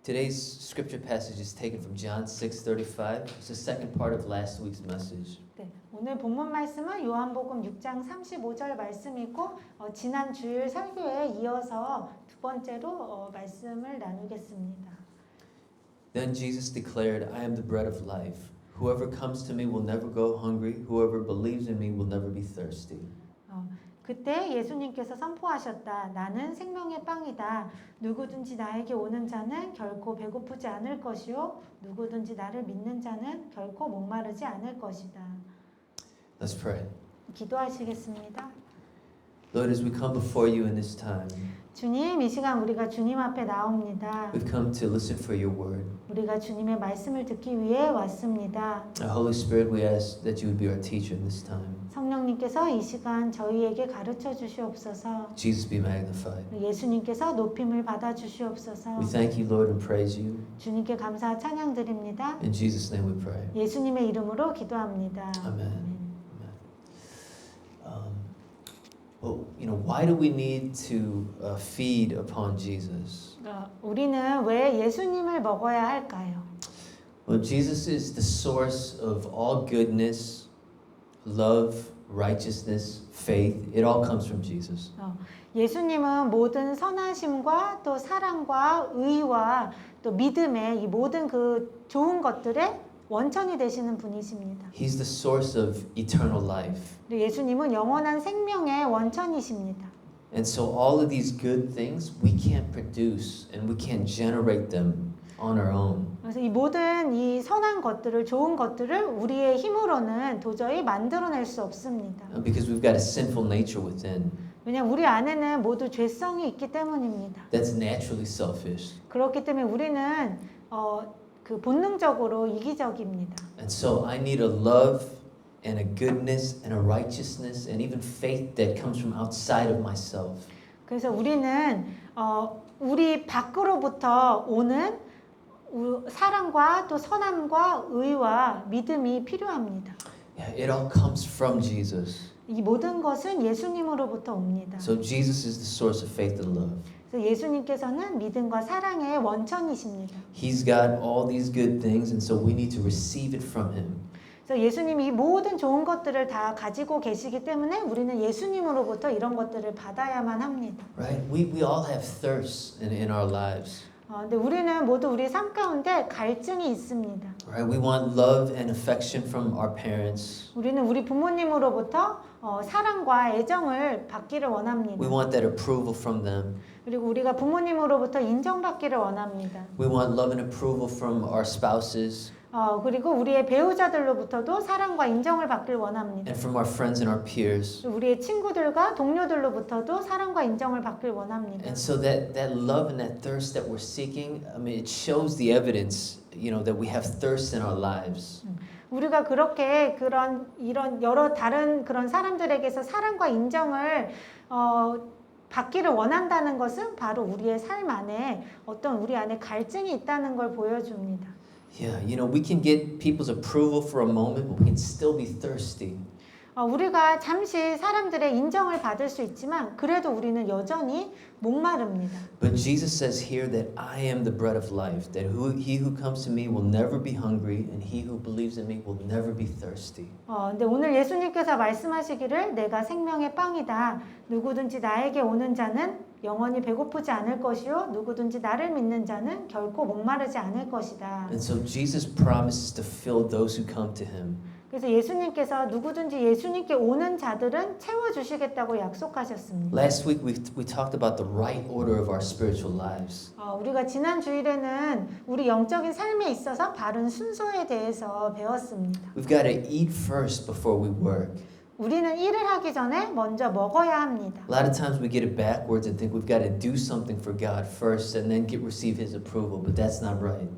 Today's scripture passage is taken from John 6:35. It's the second part of last week's message. 네, 오늘 본문 말씀은 요한복음 6장 35절 말씀이고 지난 주일 설교에 이어서 두 번째로 말씀을 나누겠습니다. Then Jesus declared, I am the bread of life. Whoever comes to me will never go hungry. Whoever believes in me will never be thirsty. 그때 예수님께서 선포하셨다. 나는 생명의 빵이다. 누구든지 나에게 오는 자는 결코 배고프지 않을 것이요. 누구든지 나를 믿는 자는 결코 목마르지 않을 것이다. Let's pray. 기도하시겠습니다. Lord, as we come before you in this time, 주님, 이 시간 우리가 주님 앞에 나옵니다. we've come to listen for your word. 우리가 주님의 말씀을 듣기 위해 왔습니다. Holy Spirit, we ask that you would be our teacher in this time. 성령님께서 이 시간 저희에게 가르쳐 주시옵소서. Jesus be magnified. 예수님께서 높임을 받아 주시옵소서. We thank you, Lord, and praise you. 주님께 감사 찬양 드립니다. In Jesus' name we pray. 예수님의 이름으로 기도합니다. Amen. Well, why do we need to feed upon Jesus? 우리는 왜 예수님을 먹어야 할까요? Well, Jesus is the source of all goodness, love, righteousness, faith. It all comes from Jesus. 예수님은 모든 선하심과 또 사랑과 의와 또 믿음의 이 모든 그 좋은 것들의 원천이 되시는 분이십니다. He's the source of eternal life. 예수님은 영원한 생명의 원천이십니다. And so all of these good things we can't produce and we can't generate them on our own. 그래서 이 모든 이 선한 것들을 좋은 것들을 우리의 힘으로는 도저히 만들어낼 수 없습니다. Because we've got a sinful nature within. 왜냐하면 우리 안에는 모두 죄성이 있기 때문입니다. That's naturally selfish. 그렇기 때문에 우리는 그 본능적으로 이기적입니다. And so I need a love and a goodness and a righteousness and even faith that comes from outside of myself. 그래서 우리는 우리 밖으로부터 오는 사랑과 또 선함과 의와 믿음이 필요합니다. Yeah, it all comes from Jesus. 이 모든 것은 예수님으로부터 옵니다. So Jesus is the source of faith and love. 그래서 예수님께서는 믿음과 사랑의 원천이십니다. He's got all these good things, and so we need to receive it from Him. 그래서 예수님이 이 모든 좋은 것들을 다 가지고 계시기 때문에 우리는 예수님으로부터 이런 것들을 받아야만 합니다. Right? We all have thirsts in our lives. 근데 우리는 모두 우리 삶 가운데 갈증이 있습니다. Right? We want love and affection from our parents. 우리는 우리 부모님으로부터 사랑과 애정을 받기를 원합니다. We want that approval from them. 그리고 우리가 부모님으로부터 인정받기를 원합니다. We want love and approval from our spouses. 그리고 우리의 배우자들로부터도 사랑과 인정을 받길 원합니다. And from our friends and our peers. 우리의 친구들과 동료들로부터도 사랑과 인정을 받길 원합니다. And so that love and that thirst that we're seeking, I mean, it shows the evidence, that we have thirst in our lives. 우리가 그렇게 이런 여러 다른 그런 사람들에게서 사랑과 인정을 받기를 원한다는 것은 바로 우리의 삶 안에 어떤 우리 안에 갈증이 있다는 걸 보여줍니다. Yeah, we can get people's approval for a moment, but we can still be thirsty. 우리가 잠시 사람들의 인정을 받을 수 있지만 그래도 우리는 여전히 목마릅니다. But Jesus says here that I am the bread of life, that he who comes to me will never be hungry, and he who believes in me will never be thirsty. 근데 오늘 예수님께서 말씀하시기를 내가 생명의 빵이다. 누구든지 나에게 오는 자는 영원히 배고프지 않을 것이요 누구든지 나를 믿는 자는 결코 목마르지 않을 것이다. And so Jesus promises to fill those who come to him. 그래서 예수님께서 누구든지 예수님께 오는 자들은 채워주시겠다고 약속하셨습니다. Last week we talked about the right order of our spiritual lives. 우리가 지난 주일에는 우리 영적인 삶에 있어서 바른 순서에 대해서 배웠습니다. We've got to eat first before we work. 우리는 일을 하기 전에 먼저 먹어야 합니다. A lot of times we get it backwards and think we've got to do something for God first and then receive His approval, but that's not right.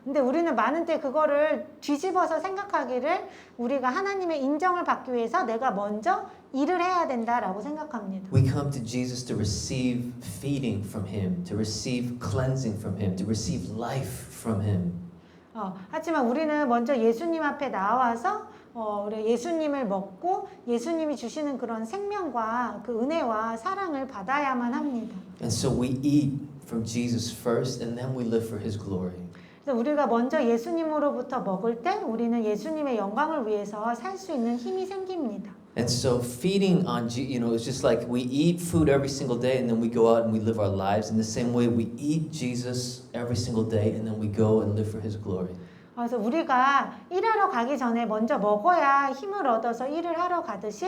근데 우리는 많은 때 그거를 뒤집어서 생각하기를 우리가 하나님의 인정을 받기 위해서 내가 먼저 일을 해야 된다라고 생각합니다. We come to Jesus to receive feeding from Him, to receive cleansing from Him, to receive life from Him. 하지만 우리는 먼저 예수님 앞에 나와서 우리 예수님을 먹고 예수님이 주시는 그런 생명과 그 은혜와 사랑을 받아야만 합니다. And so we eat from Jesus first, and then we live for His glory. 그래서 우리가 먼저 예수님으로부터 먹을 때 우리는 예수님의 영광을 위해서 살 수 있는 힘이 생깁니다. And so feeding on, it's just like we eat food every single day and then we go out and we live our lives. In the same way, we eat Jesus every single day and then we go and live for His glory. 그래서 우리가 일하러 가기 전에 먼저 먹어야 힘을 얻어서 일을 하러 가듯이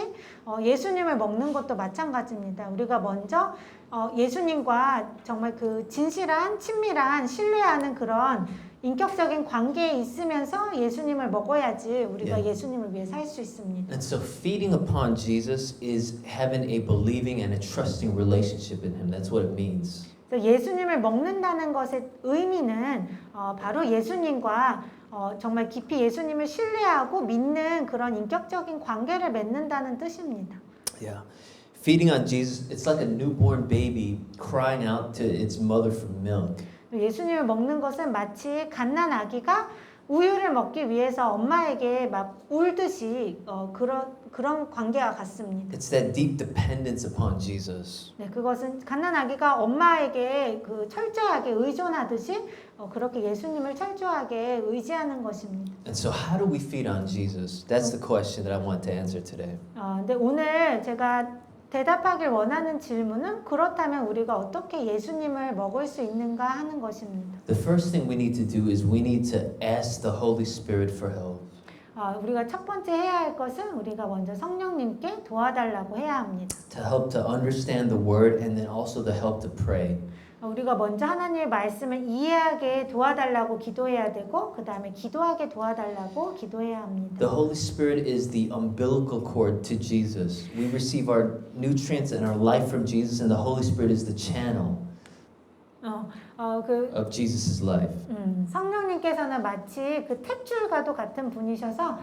예수님을 먹는 것도 마찬가지입니다. 우리가 먼저 예수님과 정말 그 진실한, 친밀한, 신뢰하는 그런 인격적인 관계에 있으면서 예수님을 먹어야지 우리가 Yeah. 예수님을 위해 살 수 있습니다. And so feeding upon Jesus is having a believing and a trusting relationship in Him. That's what it means. 그래서 예수님을 먹는다는 것의 의미는 바로 예수님과 정말 깊이 예수님을 신뢰하고 믿는 그런 인격적인 관계를 맺는다는 뜻입니다. Yeah. Feeding on Jesus, it's like a newborn baby crying out to its mother for milk. 예수님을 먹는 것은 마치 갓난 아기가 우유를 먹기 위해서 엄마에게 막 울듯이 그런 관계와 같습니다. It's that deep dependence upon Jesus. 네, 그것은 갓난 아기가 엄마에게 그 철저하게 의존하듯이 그렇게 예수님을 철저하게 의지하는 것입니다. And so how do we feed on Jesus? That's the question that I want to answer today. 근데 오늘 제가 대답하길 원하는 질문은 그렇다면 우리가 어떻게 예수님을 먹을 수 있는가 하는 것입니다. The first thing we need to do is we need to ask the Holy Spirit for help. 우리가 첫 번째 해야 할 것은 우리가 먼저 성령님께 도와달라고 해야 합니다. To help to understand the word and then also to help to pray. 우리가 먼저 하나님의 말씀을 이해하게 도와달라고 기도해야 되고 그 다음에 기도하게 도와달라고 기도해야 합니다. The Holy Spirit is the umbilical cord to Jesus. We receive our nutrients and our life from Jesus, and the Holy Spirit is the channel of Jesus' life. 성령님께서는 마치 그 탯줄과도 같은 분이셔서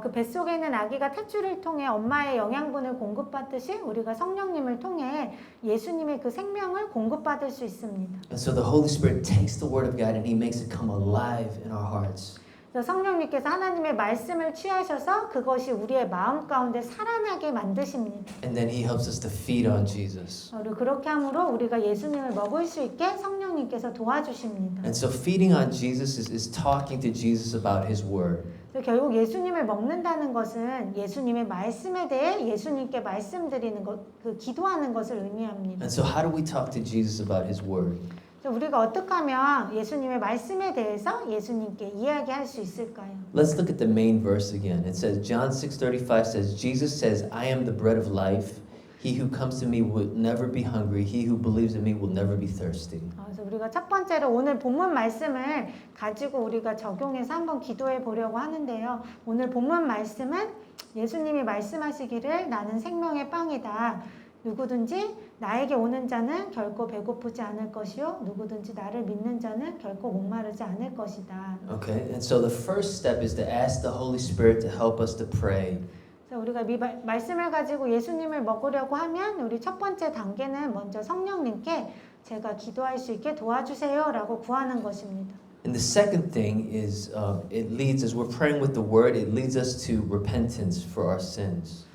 그 뱃속에 있는 아기가 탯줄을 통해 엄마의 영양분을 공급받듯이 우리가 성령님을 통해 예수님의 그 생명을 공급받을 수 있습니다. And so the Holy Spirit takes the Word of God and He makes it come alive in our hearts. 그래서 성령님께서 하나님의 말씀을 취하셔서 그것이 우리의 마음 가운데 살아나게 만드십니다. And then He helps us to feed on Jesus. 그리고 그렇게 함으로 우리가 예수님을 먹을 수 있게 성령님께서 도와주십니다. And so feeding on Jesus is talking to Jesus about His Word. 결국 예수님을 먹는다는 것은 예수님의 말씀에 대해 예수님께 말씀드리는 것, 그 기도하는 것을 의미합니다. And so how do we talk to Jesus about His Word? 우리가 어떻게 하면 예수님의 말씀에 대해서 예수님께 이야기할 수 있을까요? Let's look at the main verse again. It says, John 6:35 says, Jesus says, I am the bread of life. He who comes to me will never be hungry. He who believes in me will never be thirsty. 그래서 우리가 첫 번째로 오늘 본문 말씀을 가지고 우리가 적용해서 한번 기도해 보려고 하는데요. 오늘 본문 말씀은 예수님이 말씀하시기를 나는 생명의 빵이다. 누구든지 나에게 오는 자는 결코 배고프지 않을 것이요 누구든지 나를 믿는 자는 결코 목마르지 않을 것이다. Okay, and so the first step is to ask the Holy Spirit to help us to pray. 그래서 우리가 이 말씀을 가지고 예수님을 먹으려고 하면 우리 첫 번째 단계는 먼저 성령님께 제가 기도할 수 있게 도와주세요라고 구하는 것입니다. And the second thing is it leads, as we're praying with the Word, it leads us to repentance for our sins.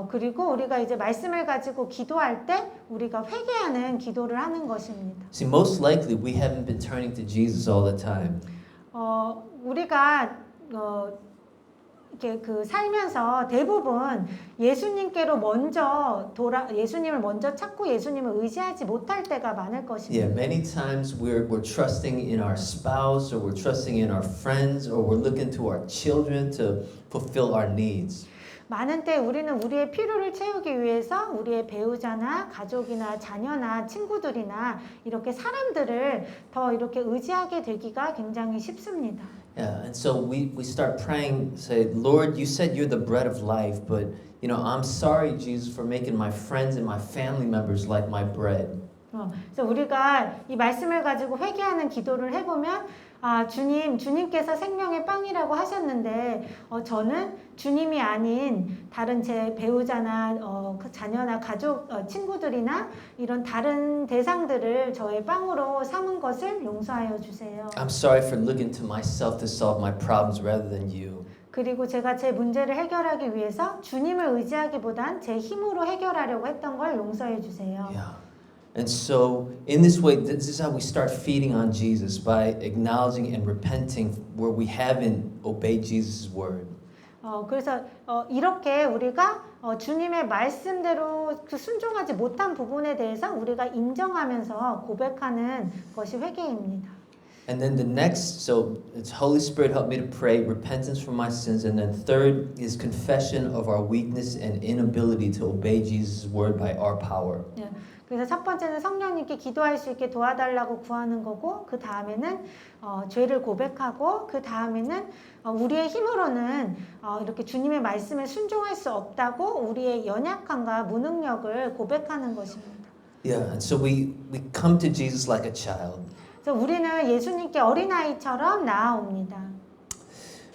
그리고 우리가 이제 말씀을 가지고 기도할 때 우리가 회개하는 기도를 하는 것입니다. See, most likely we haven't been turning to Jesus all the time. 우리가 이렇게 그 살면서 대부분 예수님께로 예수님을 먼저 찾고 예수님을 의지하지 못할 때가 많을 것입니다. Yeah, many times we're trusting in our spouse, or we're trusting in our friends, or we're looking to our children to fulfill our needs. 많은 때 우리는 우리의 필요를 채우기 위해서 우리의 배우자나 가족이나 자녀나 친구들이나 이렇게 사람들을 더 이렇게 의지하게 되기가 굉장히 쉽습니다. Yeah, and so we start praying, say, Lord, you said you're the bread of life, but I'm sorry, Jesus, for making my friends and my family members like my bread. 그래서 우리가 이 말씀을 가지고 회개하는 기도를 해보면 주님께서 생명의 빵이라고 하셨는데 저는 주님이 아닌 다른 제 배우자나 자녀나 가족, 친구들이나 이런 다른 대상들을 저의 빵으로 삼은 것을 용서하여 주세요. I'm sorry for looking to myself to solve my problems rather than you. 그리고 제가 제 문제를 해결하기 위해서 주님을 의지하기보단 제 힘으로 해결하려고 했던 걸 용서해 주세요. Yeah. And so, in this way, this is how we start feeding on Jesus by acknowledging and repenting where we haven't obeyed Jesus' word. 그래서 이렇게 우리가 주님의 말씀대로 그 순종하지 못한 부분에 대해서 우리가 인정하면서 고백하는 것이 회개입니다. And then the next, so it's Holy Spirit help me to pray, repentance for my sins. And then third is confession of our weakness and inability to obey Jesus' word by our power. 예, 그래서 첫 번째는 성령님께 기도할 수 있게 도와달라고 구하는 거고, 그 다음에는 죄를 고백하고, 그 다음에는 우리의 힘으로는 이렇게 주님의 말씀에 순종할 수 없다고 우리의 연약함과 무능력을 고백하는 것입니다. Yeah, and so we come to Jesus like a child. 그래서 우리는 예수님께 어린아이처럼 나아옵니다.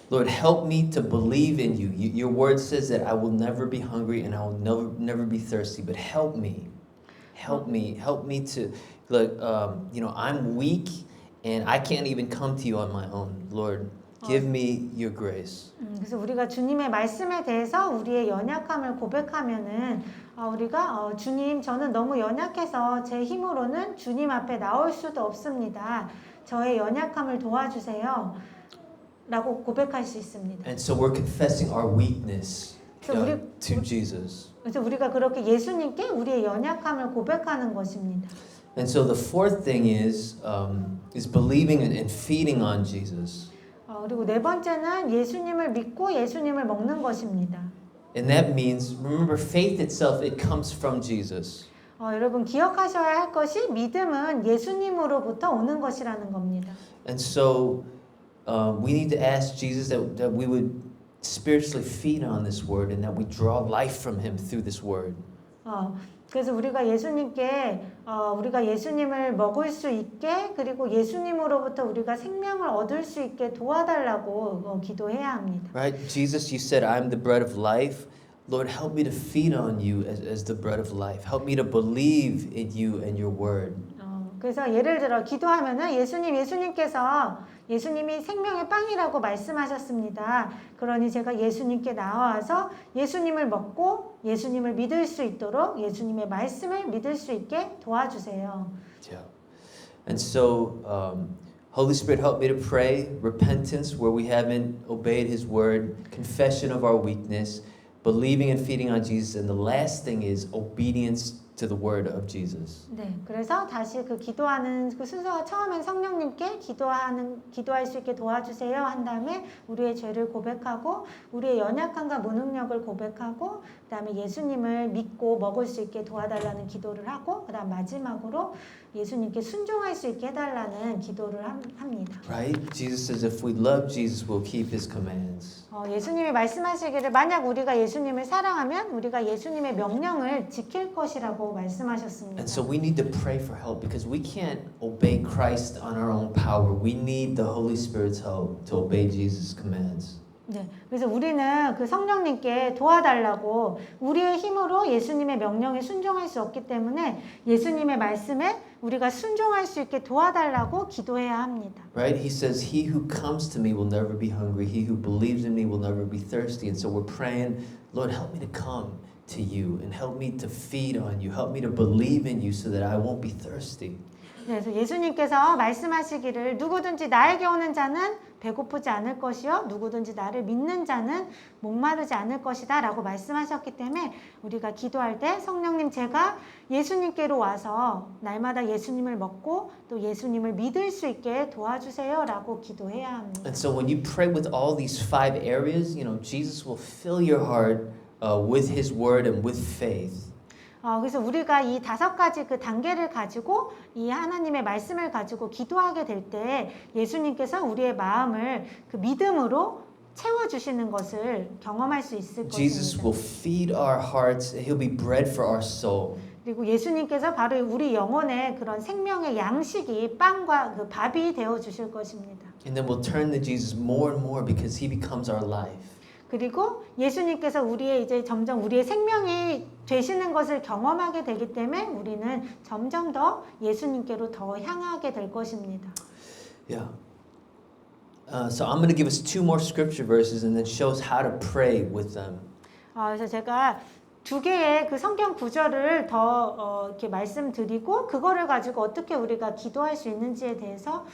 Lord, help me to believe in you. Your word says that I will never be hungry and I will never be thirsty. But help me to, like, I'm weak and I can't even come to you on my own. Lord, give me your grace. 그래서 우리가 주님의 말씀에 대해서 우리의 연약함을 고백하면은 우리가 주님, 저는 너무 연약해서 제 힘으로는 주님 앞에 나올 수도 없습니다. 저의 연약함을 도와주세요. 라고 고백할 수 있습니다. And so we're confessing our weakness to Jesus. 그래서 우리가 그렇게 예수님께 우리의 연약함을 고백하는 것입니다. And so the fourth thing is believing and feeding on Jesus. 그리고 네 번째는 예수님을 믿고 예수님을 먹는 것입니다. And that means, remember, faith itself, it comes from Jesus. 여러분 기억하셔야 할 것이 믿음은 예수님으로부터 오는 것이라는 겁니다. And so we need to ask Jesus that we would spiritually feed on this word and that we draw life from him through this word. 그래서 우리가 예수님께 우리가 예수님을 먹을 수 있게 그리고 예수님으로부터 우리가 생명을 얻을 수 있게 도와달라고 기도해야 합니다. Right? Jesus, you said, I'm the bread of life. Lord, help me to feed on you as the bread of life. Help me to believe in you and your word. 그래서 예를 들어 기도하면은 예수님이 생명의 빵이라고 말씀하셨습니다. 그러니 제가 예수님께 나와서 예수님을 먹고 예수님을 믿을 수 있도록 예수님의 말씀을 믿을 수 있게 도와주세요. Yeah. And so Holy Spirit help me to pray repentance where we haven't obeyed his word, confession of our weakness, believing and feeding on Jesus, and the last thing is obedience to the word of Jesus. 네, 그래서 다시 그 기도하는 그 순서가 처음엔 성령님께 기도할 수 있게 도와주세요 한 다음에 우리의 죄를 고백하고 우리의 연약함과 무능력을 고백하고 그다음에 예수님을 믿고 먹을 수 있게 도와달라는 기도를 하고 그다음 마지막으로 예수님께 순종할 수 있게 해달라는 기도를 합니다. Right? Jesus says if we love Jesus, we'll keep his commands. 예수님이 말씀하시기를 만약 우리가 예수님을 사랑하면 우리가 예수님의 명령을 지킬 것이라고 말씀하셨습니다. And so we need to pray for help because we can't obey Christ on our own power. We need the Holy Spirit's help to obey Jesus' commands. 네, 그래서 우리는 그 성령님께 도와달라고 우리의 힘으로 예수님의 명령에 순종할 수 없기 때문에 예수님의 말씀에 우리가 순종할 수 있게 도와달라고 기도해야 합니다. Right? He says, "He who comes to me will never be hungry. He who believes in me will never be thirsty." And so we're praying, Lord, help me to come to you and help me to feed on you. Help me to believe in you so that I won't be thirsty. 그래서 예수님께서 말씀하시기를 누구든지 나에게 오는 자는 배고프지 않을 것이요 누구든지 나를 믿는 자는 목마르지 않을 것이다 라고 말씀하셨기 때문에 우리가 기도할 때 성령님 제가 예수님께로 와서 날마다 예수님을 먹고 또 예수님을 믿을 수 있게 도와주세요 라고 기도해야 합니다. And so when you pray with all these 5 areas, Jesus will fill your heart with his word and with faith. 그래서 우리가 이 5가지 그 단계를 가지고 이 하나님의 말씀을 가지고 기도하게 될 때 예수님께서 우리의 마음을 그 믿음으로 채워주시는 것을 경험할 수 있을 Jesus 것입니다. will feed our hearts. He'll be bread for our soul. 그리고 예수님께서 바로 우리 영혼의 그런 생명의 양식이 빵과 그 밥이 되어 주실 것입니다. And then we'll turn to Jesus more and more because he becomes our life. 그리고 예수님께서 이제 점점 우리의 생명이 되시는 것을 경험하게 되기 때문에 우리는 점점 더 예수님께로 더 향하게 될 것입니다. Yeah. So I'm going to give us 2 more scripture verses and then show us how to pray with them. 그래서 제가 두 개의 그 성경 구절을 더 이렇게 말씀드리고 그거를 가지고 어떻게 우리가 기도할 수 있는지에 대해서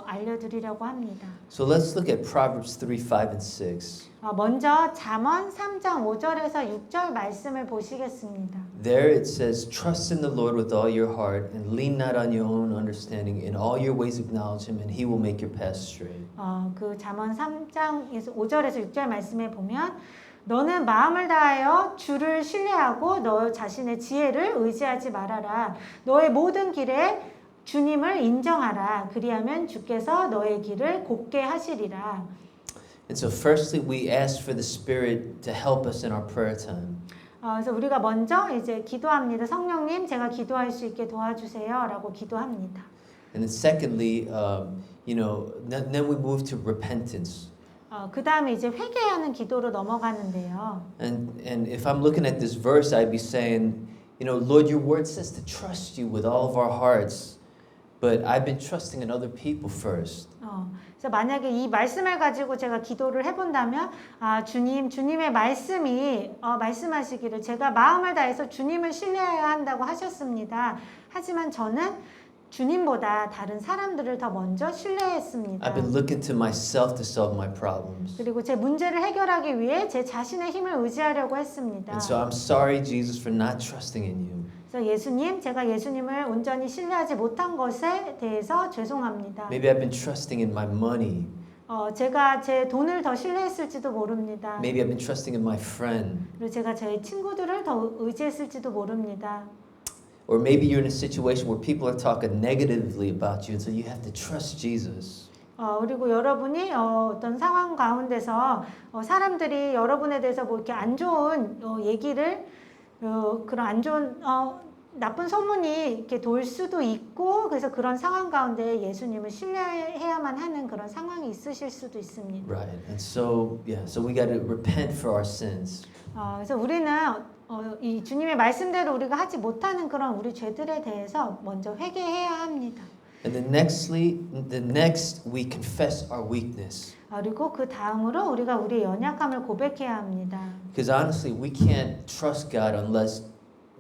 알려드리려고 합니다. So let's look at Proverbs 3, 5, and 6. 먼저 잠언 3장 5절에서 6절 말씀을 보시겠습니다. There it says, Trust in the Lord with all your heart and lean not on your own understanding. In all your ways acknowledge him and he will make your path straight. 그 잠언 3장에서 5절에서 6절 말씀에 보면 너는 마음을 다하여 주를 신뢰하고 너 자신의 지혜를 의지하지 말아라. 너의 모든 길에 주님을 인정하라. 그리하면 주께서 너의 길을 곱게 하시리라. And so firstly, we ask for the Spirit to help us in our prayer time. 그래서 우리가 먼저 이제 기도합니다. 성령님, 제가 기도할 수 있게 도와주세요라고 기도합니다. And then secondly, then we move to repentance. 그 다음에 이제 회개하는 기도로 넘어가는데요. And if I'm looking at this verse, I'd be saying, Lord, your word says to trust you with all of our hearts, but I've been trusting in other people first. 그래서 만약에 이 말씀을 가지고 제가 기도를 해본다면, 주님의 말씀이 말씀하시기를 제가 마음을 다해서 주님을 신뢰해야 한다고 하셨습니다. 하지만 저는 주님보다 다른 사람들을 더 먼저 신뢰했습니다. I've been looking to myself to solve my problems. 그리고 제 문제를 해결하기 위해 제 자신의 힘을 의지하려고 했습니다. And so I'm sorry, Jesus, for not trusting in you. 그래서 예수님, 제가 예수님을 온전히 신뢰하지 못한 것에 대해서 죄송합니다. Maybe I've been trusting in my money. 제가 제 돈을 더 신뢰했을지도 모릅니다. Maybe I've been trusting in my friend. 그리고 제가 제 친구들을 더 의지했을지도 모릅니다. Or maybe you're in a situation where people are talking negatively about you, and so you have to trust Jesus. 그리고 여러분이 어떤 상황 가운데서 사람들이 여러분에 대해서 뭐 이렇게 안 좋은 얘기를 그런 안 좋은 나쁜 소문이 이렇게 돌 수도 있고 그래서 그런 상황 가운데 예수님을 신뢰해야만 하는 그런 상황이 있으실 수도 있습니다. Right. And so we got to repent for our sins. 그래서 우리는 이 주님의 말씀대로 우리가 하지 못하는 그런 우리 죄들에 대해서 먼저 회개해야 합니다. And then next we confess our weakness. 그리고 그 다음으로 우리가 우리의 연약함을 고백해야 합니다. Because honestly, we can't trust God unless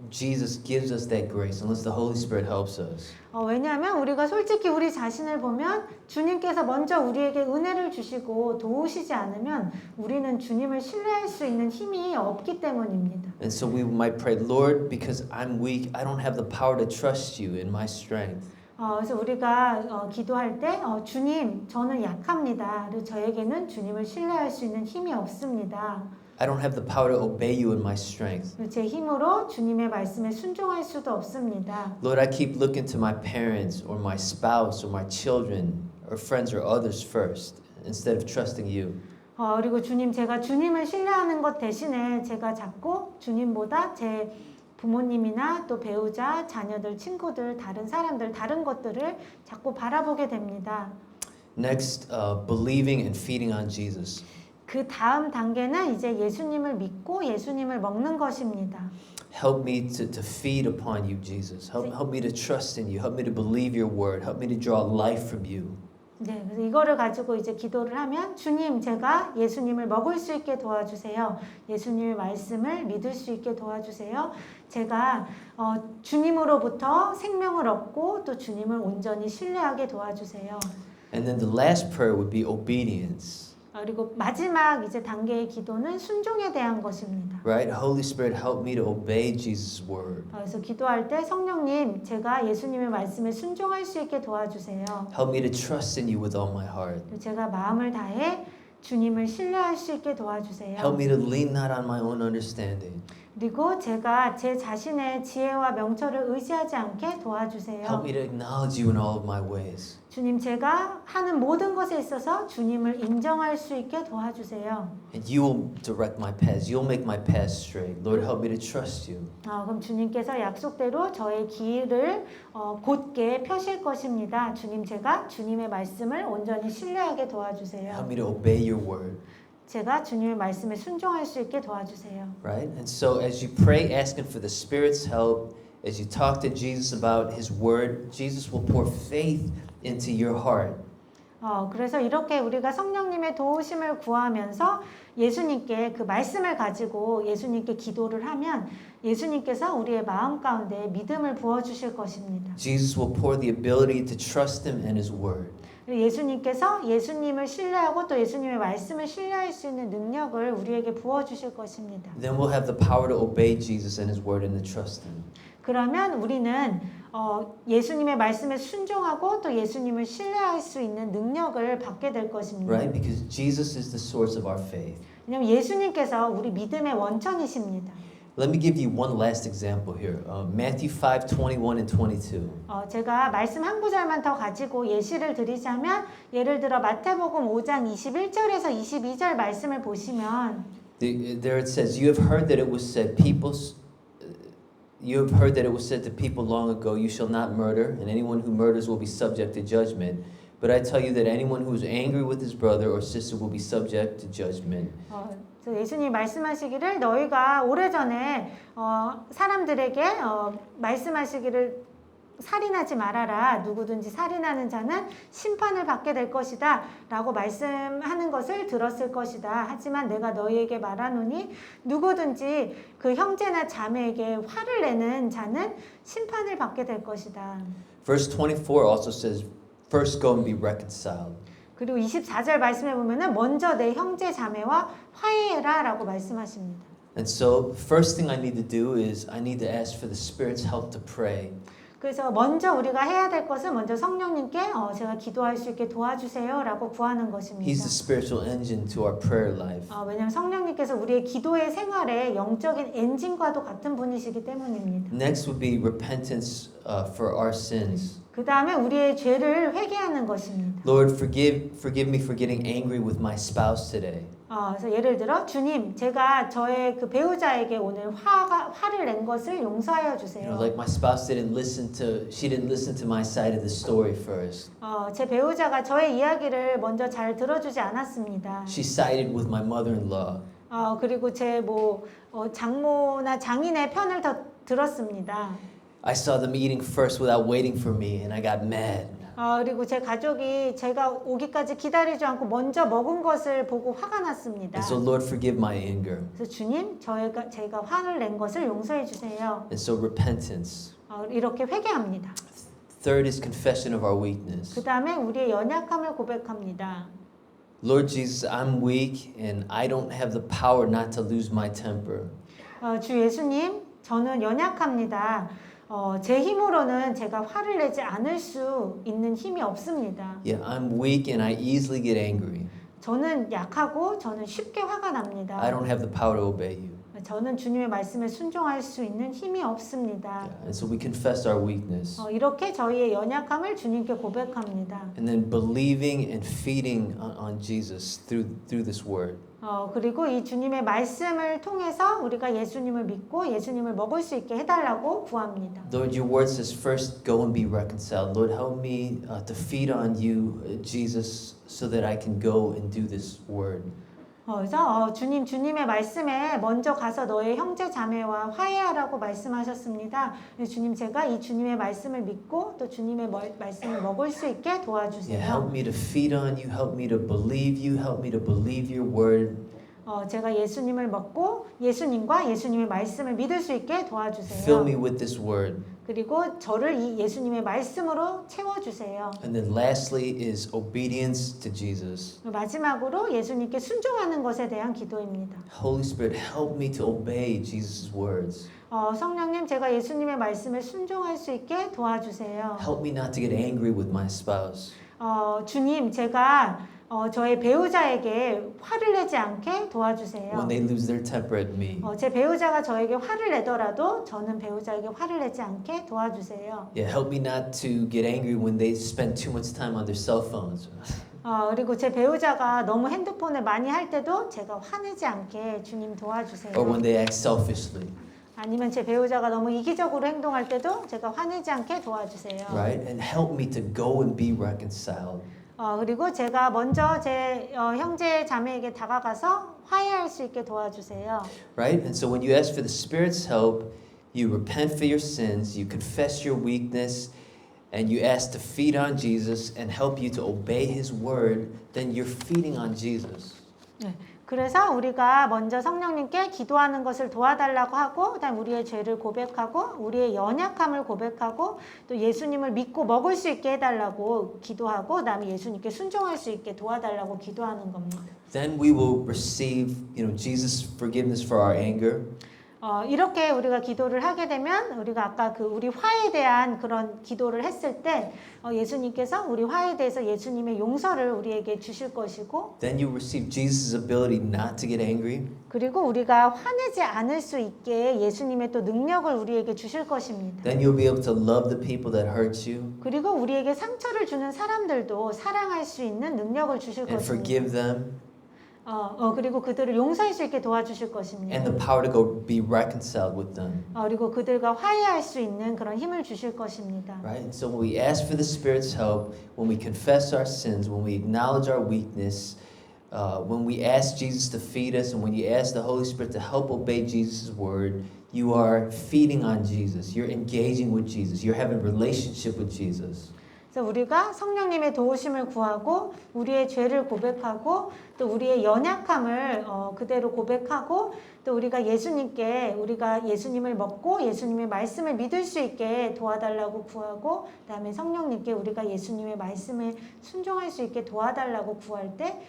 Jesus gives us that grace, unless the Holy Spirit helps us. 왜냐하면 우리가 솔직히 우리 자신을 보면 주님께서 먼저 우리에게 은혜를 주시고 도우시지 않으면 우리는 주님을 신뢰할 수 있는 힘이 없기 때문입니다. And so we might pray, Lord, because I'm weak, I don't have the power to trust you in my strength. 그래서 우리가 기도할 때 주님, 저는 약합니다. 그리고 저에게는 주님을 신뢰할 수 있는 힘이 없습니다. I don't have the power to obey you in my strength. 제 힘으로 주님의 말씀에 순종할 수도 없습니다. Lord, I keep looking to my parents or my spouse or my children or friends or others first instead of trusting you. 그리고 주님, 제가 주님을 신뢰하는 것 대신에 제가 자꾸 주님보다 제 부모님이나 또 배우자, 자녀들, 친구들, 다른 사람들, 다른 것들을 자꾸 바라보게 됩니다. Next, believing and feeding on Jesus. 그 다음 단계는 이제 예수님을 믿고 예수님을 먹는 것입니다. Help me to feed upon you, Jesus. Help me to trust in you. Help me to believe your word. Help me to draw life from you. 네, 그래서 이거를 가지고 이제 기도를 하면 주님, 제가 예수님을 먹을 수 있게 도와주세요. 예수님의 말씀을 믿을 수 있게 도와주세요. 제가 주님으로부터 생명을 얻고 또 주님을 온전히 신뢰하게 도와주세요. And then the last prayer would be obedience. 그리고 마지막 이제 단계의 기도는 순종에 대한 것입니다. Right? Holy Spirit, help me to obey Jesus' word. 그래서 기도할 때 성령님, 제가 예수님의 말씀에 순종할 수 있게 도와주세요. Help me to trust in you with all my heart. 제가 마음을 다해 주님을 신뢰할 수 있게 도와주세요. Help me to lean not on my own understanding. 그리고 제가 제 자신의 지혜와 명철을 의지하지 않게 도와주세요. Help me to acknowledge you in all of my ways. 주님, 제가 하는 모든 것에 있어서 주님을 인정할 수 있게 도와주세요. And you will direct my paths. You'll make my paths straight. Lord, help me to trust you. 그럼 주님께서 약속대로 저의 길을 곧게 펴실 것입니다. 주님, 제가 주님의 말씀을 온전히 신뢰하게 도와주세요. Help me to obey your word. 제가 주님의 말씀에 순종할 수 있게 도와주세요. Right? And so as you pray, asking for the Spirit's help, as you talk to Jesus about His word, Jesus will pour faith into your heart. 그래서 이렇게 우리가 성령님의 도우심을 구하면서 예수님께 그 말씀을 가지고 예수님께 기도를 하면 예수님께서 우리의 마음 가운데 믿음을 부어주실 것입니다. Jesus will pour the ability to trust Him and His Word. 예수님께서 예수님을 신뢰하고 또 예수님의 말씀을 신뢰할 수 있는 능력을 우리에게 부어주실 것입니다. Then we'll have the power to obey Jesus and His Word and to trust Him. 그러면 우리는 예수님의 말씀에 순종하고 또 예수님을 신뢰할 수 있는 능력을 받게 될 것입니다. Right? Because Jesus is the source of our faith. 왜냐하면 예수님께서 우리 믿음의 원천이십니다. Let me give you one last example here. Matthew 5:21 and 22. 제가 말씀 한 구절만 더 가지고 예시를 드리자면 예를 들어 마태복음 5장 21절에서 22절 말씀을 보시면 There it says, You have heard that it was said to people long ago, you shall not murder, and anyone who murders will be subject to judgment. But I tell you that anyone who is angry with his brother or sister will be subject to judgment. 예수님 말씀하시기를 너희가 오래전에 사람들에게 말씀하시기를 살인하지 말아라. 누구든지 살인하는 자는 심판을 받게 될 것이다. 라고 말씀하는 것을 들었을 것이다. 하지만 내가 너희에게 말하노니 누구든지 그 형제나 자매에게 화를 내는 자는 심판을 받게 될 것이다. Verse 24 also says, First go and be reconciled. 그리고 24절 말씀해 보면은 먼저 내 형제 자매와 화해해라 라고 말씀하십니다. And so, first thing I need to do is I need to ask for the Spirit's help to pray. 그래서 먼저 우리가 해야 될 것은 먼저 성령님께 제가 기도할 수 있게 도와주세요 라고 구하는 것입니다. He's the spiritual engine to our prayer life. 왜냐하면 성령님께서 우리의 기도의 생활에 영적인 엔진과도 같은 분이시기 때문입니다. Next would be repentance for our sins. 그 다음에 우리의 죄를 회개하는 것입니다. Lord, forgive me for getting angry with my spouse today. 그래서 예를 들어 주님, 제가 저의 그 배우자에게 오늘 화를 낸 것을 용서하여 주세요. Like my spouse didn't listen to my side of the story first. 제 배우자가 저의 이야기를 먼저 잘 들어주지 않았습니다. She sided with my mother-in-law. 그리고 제 장모나 장인의 편을 더 들었습니다. I saw them eating first without waiting for me, and I got mad. 그리고 제 가족이 제가 오기까지 기다리지 않고 먼저 먹은 것을 보고 화가 났습니다. And so, Lord, forgive my anger. 그래서 주님, 제가 화를 낸 것을 용서해 주세요. And so, repentance. 이렇게 회개합니다. Third is confession of our weakness. 그 다음에 우리의 연약함을 고백합니다. Lord Jesus, I'm weak, and I don't have the power not to lose my temper. 주 예수님, 저는 연약합니다. 제 힘으로는 제가 화를 내지 않을 수 있는 힘이 없습니다. Yeah, I'm weak and I easily get angry. 저는 약하고 저는 쉽게 화가 납니다. I don't have the power to obey you. 저는 주님의 말씀에 순종할 수 있는 힘이 없습니다. Yeah, and so we confess our weakness. 이렇게 저희의 연약함을 주님께 고백합니다. And then believing and feeding on Jesus through this word. 그리고 이 주님의 말씀을 통해서 우리가 예수님을 믿고 예수님을 먹을 수 있게 해달라고 구합니다. Lord, your word says first go and be reconciled. Lord, help me to feed on you, Jesus, so that I can go and do this word. 그래서 주님의 말씀에 먼저 가서 너의 형제 자매와 화해하라고 말씀하셨습니다. 주님, 제가 이 주님의 말씀을 믿고 또 주님의 말씀을 먹을 수 있게 도와주세요. Yeah, help me to feed on you, help me to believe you, help me to believe your word. 제가 예수님을 먹고 예수님과 예수님의 말씀을 믿을 수 있게 도와주세요. Fill me with this word. 그리고 저를 이 예수님의 말씀으로 채워주세요. And then lastly is obedience to Jesus. 마지막으로 예수님께 순종하는 것에 대한 기도입니다. Holy Spirit, help me to obey Jesus' words. 성령님, 제가 예수님의 말씀에 순종할 수 있게 도와주세요. Help me not to get angry with my spouse. 주님, 제가 저의 배우자에게 화를 내지 않게 도와주세요. When they lose their temper at me. 제 배우자가 저에게 화를 내더라도 저는 배우자에게 화를 내지 않게 도와주세요. Yeah, help me not to get angry when they spend too much time on their cell phones. 그리고 제 배우자가 너무 핸드폰을 많이 할 때도 제가 화내지 않게 주님 도와주세요. Or when they act selfishly. 아니면 제 배우자가 너무 이기적으로 행동할 때도 제가 화내지 않게 도와주세요. Right? And help me to go and be reconciled. 그리고 제가 먼저 제 형제 자매에게 다가가서 화해할 수 있게 도와주세요. Right? And so when you ask for the Spirit's help, you repent for your sins, you confess your weakness, and you ask to feed on Jesus and help you to obey His word, then you're feeding on Jesus. 네. 그래서 우리가 먼저 성령님께 기도하는 것을 도와달라고 하고, 그다음 우리의 죄를 고백하고, 우리의 연약함을 고백하고, 또 예수님을 믿고 먹을 수 있게 해달라고 기도하고, 그다음에 예수님께 순종할 수 있게 도와달라고 기도하는 겁니다. Then we will receive, Jesus' forgiveness for our anger. 이렇게 우리가 기도를 하게 되면 우리가 아까 그 우리 화에 대한 그런 기도를 했을 때 예수님께서 우리 화에 대해서 예수님의 용서를 우리에게 주실 것이고 Then you receive Jesus' ability not to get angry. 그리고 우리가 화내지 않을 수 있게 예수님의 또 능력을 우리에게 주실 것입니다. Then you'll be able to love the people that hurt you 그리고 우리에게 상처를 주는 사람들도 사랑할 수 있는 능력을 주실 and 것입니다. forgive them 그리고 그들을 용서할 수 있게 도와주실 것입니다. and the power to go be reconciled with them. 그리고 그들과 화해할 수 있는 그런 힘을 주실 것입니다. Right? And so when we ask for the Spirit's help, when we confess our sins, when we acknowledge our weakness, when we ask Jesus to feed us, and when you ask the Holy Spirit to help obey Jesus' word, you are feeding on Jesus. You're engaging with Jesus. You're having a relationship with Jesus. 그래서 우리가 성령님의 도우심을 구하고 우리의 죄를 고백하고 또 우리의 연약함을 그대로 고백하고 또 우리가 예수님을 먹고 예수님의 말씀을 믿을 수 있게 도와달라고 구하고 그다음에 성령님께 우리가 예수님의 말씀에 순종할 수 있게 도와달라고 구할 때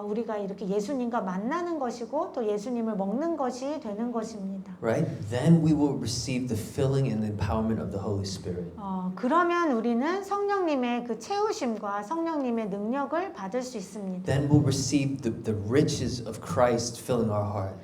우리가 이렇게 예수님과 만나는 것이고 또 예수님을 먹는 것이 되는 것입니다. Right? Then we will receive the filling and the empowerment of the Holy Spirit. 그러면 우리는 성령님의 그 채우심과 성령님의 능력을 받을 수 있습니다. Then we'll receive the riches of Christ filling our heart.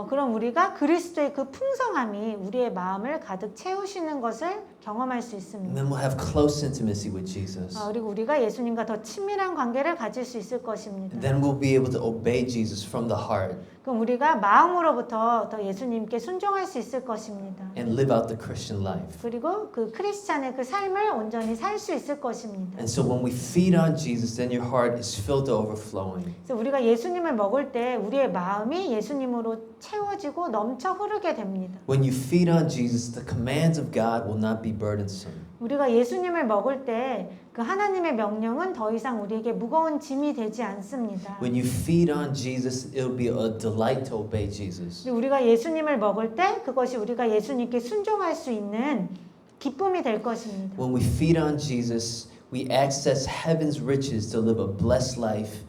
그럼 우리가 그리스도의 그 풍성함이 우리의 마음을 가득 채우시는 것을 경험할 수 And 있습니다. then we'll have close intimacy with Jesus. 그리고 우리가 예수님과 더 친밀한 관계를 가질 수 있을 것입니다. And then we'll be able to obey Jesus from the heart 그럼 우리가 마음으로부터 더 예수님께 순종할 수 있을 것입니다. and live out the Christian life. 그리고 그 크리스찬의 그 삶을 온전히 살 수 있을 것입니다. And so when we feed on Jesus, then your heart is filled to overflowing. 그래서 우리가 예수님을 먹을 때 우리의 마음이 예수님으로 채워지고 넘쳐 흐르게 됩니다. When you feed on Jesus, the commands of God will not be burdensome. 우리가 예수님을 먹을 때 그 하나님의 명령은 더 이상 우리에게 무거운 짐이 되지 않습니다. When you feed on Jesus, it'll be a delight to obey Jesus. 우리가 예수님을 먹을 때 그것이 우리가 예수님께 순종할 수 있는 기쁨이 될 것입니다. When we feed on Jesus, we access heaven's riches to live a blessed life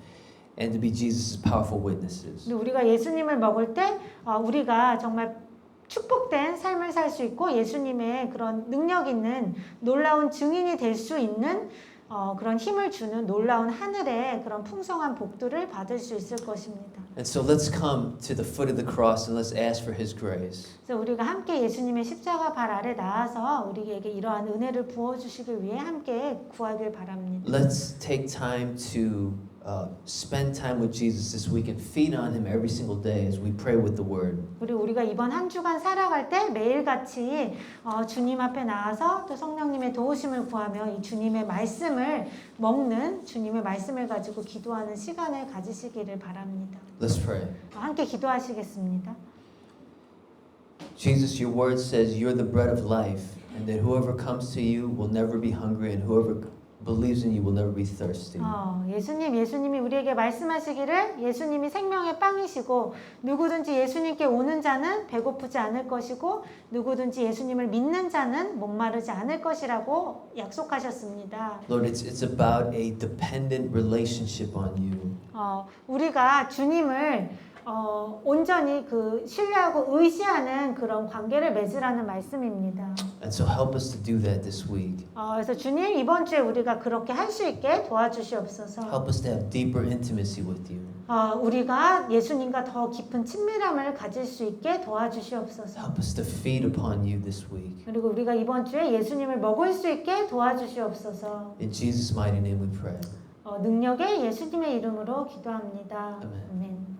and to be Jesus' powerful witnesses. 우리가 예수님을 먹을 때 우리가 정말 축복된 삶을 살 수 있고 예수님의 그런 능력 있는 놀라운 증인이 될 수 있는 그런 힘을 주는 놀라운 하늘의 그런 풍성한 복들을 받을 수 있을 것입니다. And so let's come to the foot of the cross and let's ask for His grace. 그래서 우리가 함께 예수님의 십자가 발 아래 나아서 우리에게 이러한 은혜를 부어주시기 위해 함께 구하길 바랍니다. Let's take time to spend time with Jesus this week and feed on Him every single day as we pray with the Word. 그리고 우리가 이번 한 주간 살아갈 때 매일같이 주님 앞에 나와서 또 성령님의 도우심을 구하며 이 주님의 말씀을 먹는 주님의 말씀을 가지고 기도하는 시간을 가지시기를 바랍니다. Let's pray. 함께 기도하시겠습니다. Jesus, your word says you're the bread of life and that whoever comes to you will never be hungry and whoever believes in you will never be thirsty. 예수님이 우리에게 말씀하시기를 예수님이 생명의 빵이시고 누구든지 예수님께 오는 자는 배고프지 않을 것이고 누구든지 예수님을 믿는 자는 목마르지 않을 것이라고 약속하셨습니다. Lord, it's about a dependent relationship on you. 우리가 주님을 온전히 그 신뢰하고 의지하는 그런 관계를 맺으라는 말씀입니다. And so help us to do that this week. 그래서 주님 이번 주에 우리가 그렇게 할 수 있게 도와주시옵소서. Help us to have deeper intimacy with you. 우리가 예수님과 더 깊은 친밀함을 가질 수 있게 도와주시옵소서. Help us to feed upon you this week. 그리고 우리가 이번 주에 예수님을 먹을 수 있게 도와주시옵소서. In Jesus' mighty name we pray. 능력의 예수님의 이름으로 기도합니다. 아멘. 아멘.